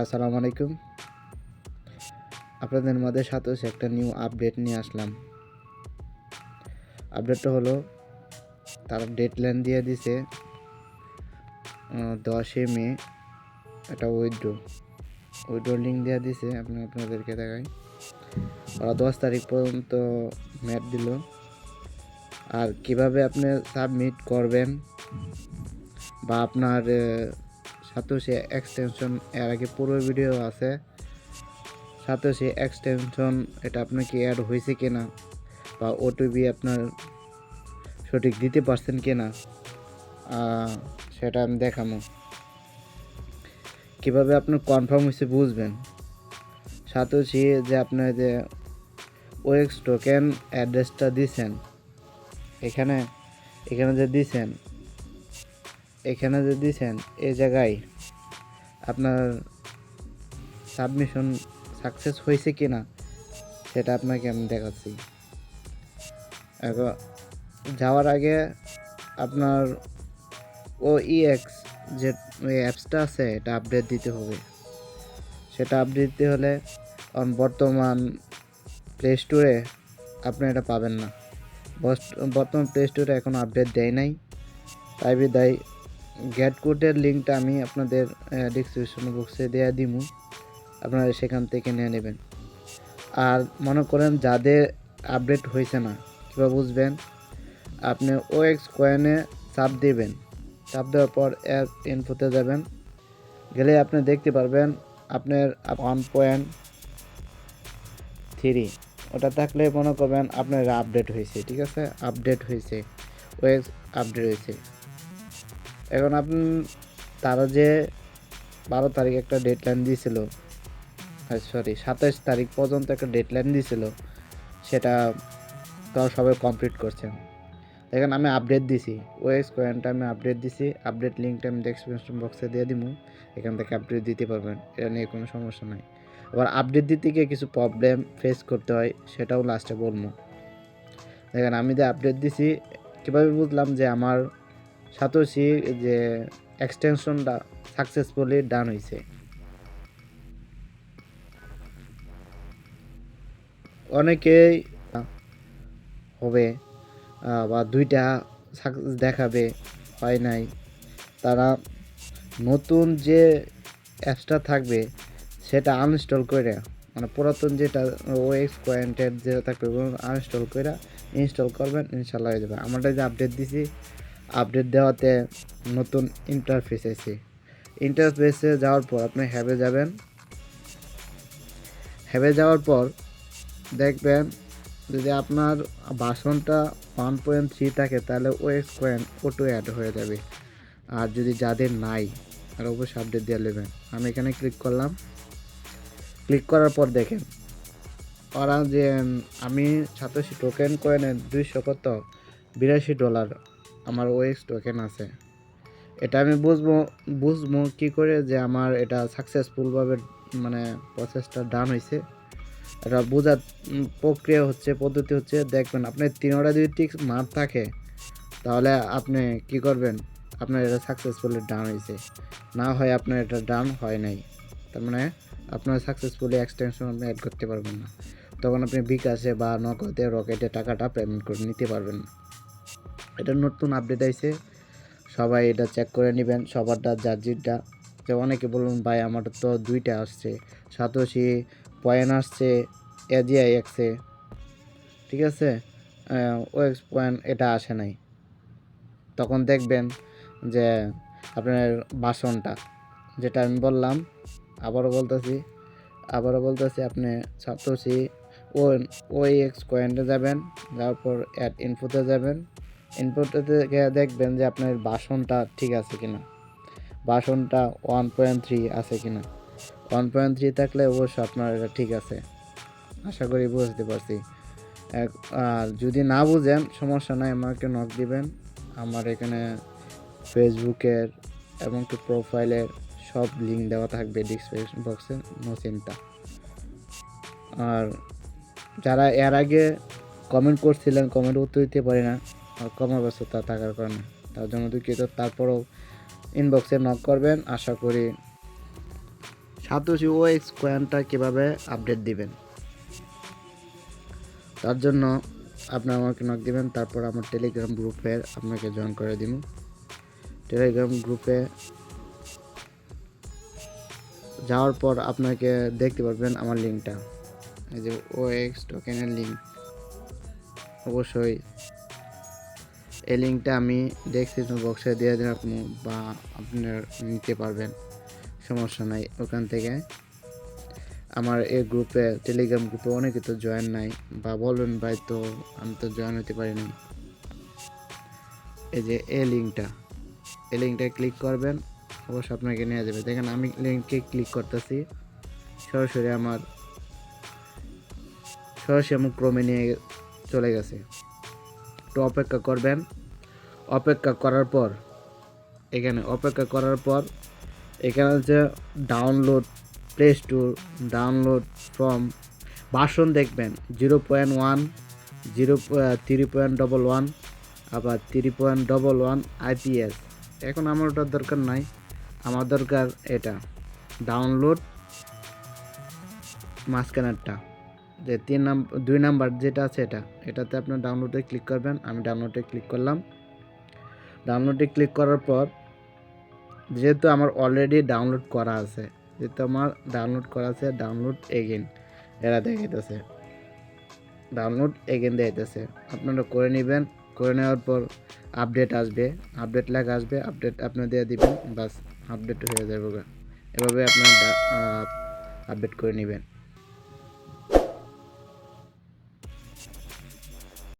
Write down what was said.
আসসালামু আলাইকুম। আপনাদের মধ্যে সাতোশি একটা নিউ আপডেট নিয়ে আসলাম। আপডেটটা হলো তারা ডেডলাইন দিয়ে দিছে 10 মে একটা উইথড্র লিঙ্ক দিয়ে দিছে। আপনাদেরকে দেখাই, ওরা 10 তারিখ পর্যন্ত ম্যাট দিল। আর কিভাবে আপনি সাবমিট করবেন বা আপনার সাতোশি এক্সটেনশন, এর আগে পুরো ভিডিও আছে। সাতোশি এক্সটেনশন এটা আপনার কি অ্যাড হয়েছে কিনা বা ওটিপি আপনার সঠিক দিতে পারছেন কিনা সেটা আমি দেখাবো। কীভাবে আপনার কনফার্ম হয়েছে বুঝবেন। সাতোশি যে আপনার যে ওএক্স টোকেন অ্যাড্রেসটা দিছেন, এখানে যে দিছেন, এই জায়গায় আপনার সাবমিশন সাকসেস হয়েছে কিনা সেটা আপনাকে আমি দেখাচ্ছি। এখন যাওয়ার আগে আপনার OEX যে অ্যাপসটা আছে এটা আপডেট দিতে হবে। সেটা আপডেট দিতে হলে বর্তমান প্লে স্টোরে আপনি এটা পাবেন না। বর্তমান প্লে স্টোরে এখন আপডেট দেয় নাই, তাই বিদায় গেট কোডের লিঙ্কটা আমি আপনাদের ডিসক্রিপশন বক্সে দেওয়া দিব, আপনারা সেখান থেকে নিয়ে নেবেন। আর মনে করেন যাদের আপডেট হয়েছে না, কীভাবে বুঝবেন? আপনি OX কয়েনে চাপ দেবেন, চাপ দেওয়ার পর অ্যাপ ইনফোতে যাবেন, গেলে আপনি দেখতে পারবেন আপনার 1.3 ওটা থাকলে মনে করবেন আপনার আপডেট হয়েছে। ঠিক আছে, আপডেট হয়েছে, OX আপডেট হয়েছে। এখন আপনি তারা যে 12 তারিখ একটা ডেডলাইন দিয়েছিল, 27 তারিখ পর্যন্ত একটা ডেডলাইন দিয়েছিল, সেটা তারা সবাই কমপ্লিট করছেন। দেখেন আমি আপডেট দিছি, OX কয়েনটা আমি আপডেট দিছি। আপডেট লিঙ্কটা আমি ডেসক্রিপশন বক্সে দিয়ে দিব, এখান থেকে আপডেট দিতে পারবেন, এটা নিয়ে কোনো সমস্যা নাই। আবার আপডেট দিতে গিয়ে কিছু প্রবলেম ফেস করতে হয়, সেটাও লাস্টে বলবো। দেখেন আমি যে আপডেট দিছি, কীভাবে বুঝলাম যে আমার সাতোশি যে এক্সটেনশনটা সাকসেসফুলি ডান হয়েছে। অনেকেই হবে বা 2টা সাকসেস দেখাবে, হয় নাই, তারা নতুন যে অ্যাপসটা থাকবে সেটা আনইনস্টল করে, মানে পুরাতন যেটা OX কয়েন্টের যেটা থাকবে আনইনস্টল করে ইনস্টল করবেন, ইনশাল্লাহ হয়ে যাবে। আমারটা যে আপডেট দিছি, আপডেট দেওয়াতে নতুন ইন্টারফেস আছে। ইন্টারফেসে যাওয়ার পর আপনি হ্যাবে যাবেন। হ্যাবে যাওয়ার পর দেখবেন যদি আপনার ভার্সনটা 1.3 থাকে তাহলে OX কয়েন অটো অ্যাড হয়ে যাবে। আর যদি যাদের নাই, আর অবশ্যই আপডেট দিয়ে নেবেন। আমি এখানে ক্লিক করলাম, ক্লিক করার পর দেখেন ওরা যে আমি সাতোশি টোকেন কয়েনের $282 আমার OX টোকেন আছে। এটা আমি বুঝবো কী করে যে আমার এটা সাকসেসফুলভাবে মানে প্রসেসটা ডান হয়েছে। এটা বোঝার প্রক্রিয়া হচ্ছে, পদ্ধতি হচ্ছে, দেখবেন আপনার 3টা যদি টিক মার্ক থাকে তাহলে আপনি কি করবেন, আপনার এটা সাকসেসফুলি ডান হয়েছে। না হয় আপনার এটা ডান হয় নাই, তার মানে আপনার সাকসেসফুলি এক্সটেনশন আপনি অ্যাড করতে পারবেন না। তখন আপনি বিকাশে বা নগদে রকেটে টাকাটা পেমেন্ট করে নিতে পারবেন না। এটা নতুন আপডেট আইছে, সবাই এটা চেক করে নেবেন সবারটা, জার্জিরটা। যে অনেকে বলুন ভাই আমার তো 2টা আসছে, সাতোশি পয়েন্ট আসছে, AGIX-এ, ঠিক আছে, OX পয়েন্ট এটা আসে নাই। তখন দেখবেন যে আপনার বাসনটা, যেটা আমি বললাম, আবারও বলতেছি আপনি সাতোশি OX কয়েন্টে যাবেন, যাওয়ার পর অ্যাড ইনফোতে যাবেন। ইনপুটে দেখবেন যে আপনার বাসনটা ঠিক আছে কিনা, বাসনটা 1.3 আছে কিনা। 1.3 থাকলে অবশ্যই আপনার এটা ঠিক আছে, আশা করি বুঝতে পারছি। আর যদি না বুঝেন সমস্যা নাই, আমাকে নক দিবেন। আমার এখানে ফেসবুকের এবং কি প্রোফাইলের সব লিঙ্ক দেওয়া থাকবে ডিসক্রিপশন বক্সে, নো চিন্তা। আর যারা এর আগে কমেন্ট করছিলেন, কমেন্ট উত্তর দিতে পারি না কর্মব্যস্ততা থাকার কারণে, তার জন্য দুঃখিত। তারপরেও ইনবক্সে নক করবেন, আশা করি সাতোশি ওএক্স কয়েনটা কীভাবে আপডেট দিবেন, তার জন্য আপনার আমাকে নক দিবেন, তারপর আমার টেলিগ্রাম গ্রুপে আপনাকে জয়েন করে দিব। টেলিগ্রাম গ্রুপে যাওয়ার পর আপনাকে দেখতে পারবেন আমার লিঙ্কটা, এই যে ওএক্স টোকেনের লিঙ্ক। অবশ্যই এই লিঙ্কটা আমি ডেসক্রিপশন বক্সে দিয়ে দিন আপনি, বা আপনার নিতে পারবেন, সমস্যা নাই। ওখান থেকে আমার এই গ্রুপে, টেলিগ্রাম গ্রুপে অনেকে তো জয়েন নাই, বা বলবেন ভাই তো আমি তো জয়েন হতে পারিনি। এই যে এই লিঙ্কটা ক্লিক করবেন, অবশ্যই আপনাকে নিয়ে যাবে। দেখেন আমি লিঙ্কে ক্লিক করতেছি, সরাসরি আমার ক্রমে নিয়ে চলে গেছে। একটু অপেক্ষা করবেন। অপেক্ষা করার পর এখানে হচ্ছে download play store, download from version দেখবেন 0.1, 3.11, আবার 3.11 IPS। এখন আমার ওটার দরকার নাই, আমার দরকার এটা ডাউনলোড মাঝখানেরটা, যে 2 নাম্বার যেটা আছে এটাতে আপনার ডাউনলোডে ক্লিক করবেন। আমি ডাউনলোডে ক্লিক করলাম। ডাউনলোডে ক্লিক করার পর যেহেতু আমার অলরেডি ডাউনলোড করা আছে, ডাউনলোড এগেন এরা দেখাইতেছে, ডাউনলোড এগেন দেখাইতেছে। আপনারা করে নেবেন। করে নেওয়ার পর আপডেট লেখা আসবে, আপডেট আপনার দিয়ে দিবেন, বাস আপডেট হয়ে যাবে। এভাবে আপনার আপডেট করে নেবেন।